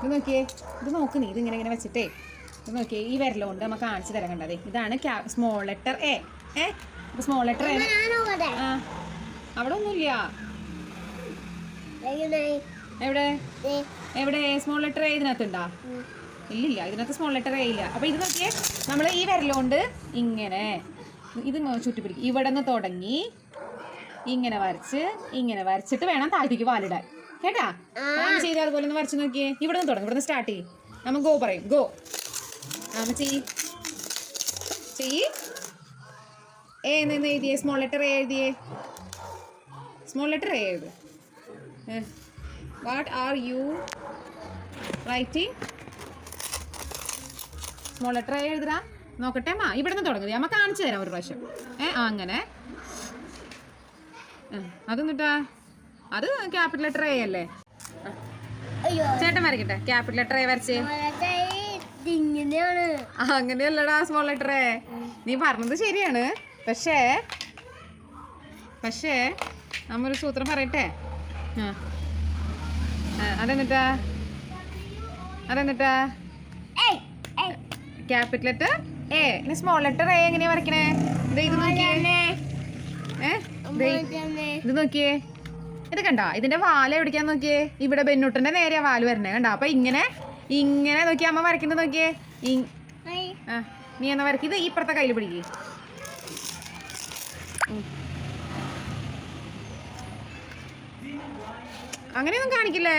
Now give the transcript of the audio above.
ഇത് നോക്കിയേ, ഇത് നോക്ക് നീ, ഇത് ഇങ്ങനെ വെച്ചിട്ടേ ഇത് നോക്കിയേ, ഈ വിരലുകൊണ്ട് നമുക്ക് കാണിച്ചു തരാൻ കണ്ടതേ. ഇതാണ് small letter A. Small letter A. ആ അവിടെ ഒന്നുമില്ല. എവിടെ എവിടെ സ്മോൾ ലെറ്റർ എ ഇതിനകത്തുണ്ടാ? ഇല്ലില്ല, ഇതിനകത്ത് സ്മോൾ ലെറ്റർ എ ഇല്ല. അപ്പോൾ ഇത് നോക്കിയേ, നമ്മൾ ഈ വിരലുകൊണ്ട് ഇങ്ങനെ ഇത് ചുറ്റിപ്പിടിക്കും. ഇവിടെ നിന്ന് തുടങ്ങി ഇങ്ങനെ വരച്ചിട്ട് വേണം താഴത്തേക്ക് വാലിടാൻ. കേട്ടാ? ചെയ്ത് അതുപോലെ ഒന്ന് വരച്ച് നോക്കിയേ. ഇവിടെ നിന്ന് തുടങ്ങും, ഇവിടെ നിന്ന് സ്റ്റാർട്ട് ചെയ്യും. നമ്മൾ ഗോ പറയും, ഗോ. ചെയ്യ്. എഴുതിയേ, സ്മോൾ ലെറ്റർ എ എഴുതിയേ. സ്മോൾ ലെറ്റർ എ എഴുത്. What are you writing? Small letter A എഴുതരാ. നോക്കട്ടെ അമ്മ, ഇവിടെ നിന്ന് തുടങ്ങുന്നത് അമ്മ കാണിച്ചു തരാം ഒരു പ്രാവശ്യം. അങ്ങനെ അതെന്നിട്ടാ, അത് ക്യാപിറ്റൽ ലെറ്റർ എ അല്ലേ? ചേട്ടൻ വരയ്ക്കട്ടെ, ക്യാപിറ്റൽ ലെറ്റർ എ വരച്ച്. അങ്ങനെയല്ലടാ സ്മോൾ ലെറ്റർ എ. നീ പറഞ്ഞത് ശരിയാണ്, പക്ഷേ നമ്മൊരു സൂത്രം പറയട്ടെ. അതെന്നിട്ടാ capital letter A. Small letter A എങ്ങനെയാ വരയ്ക്കണേ? ഇത് നോക്കിയേ, ഇത് കണ്ടോ? ഇതിന്റെ വാല് എവിടേക്കാന്ന് നോക്കിയേ. ഇവിടെ ബെന്നൂട്ടന്റെ നേരെയാ വാല് വരണേ, കണ്ടോ? അപ്പൊ ഇങ്ങനെ നോക്കിയേ അമ്മ വരയ്ക്കുന്നത് നോക്കിയേ. നീ എന്നാ വരയ്ക്കുന്നത്? ഇപ്പുറത്തെ കയ്യിൽ പിടിക്കേ. അങ്ങനെയൊന്നും കാണിക്കില്ലേ?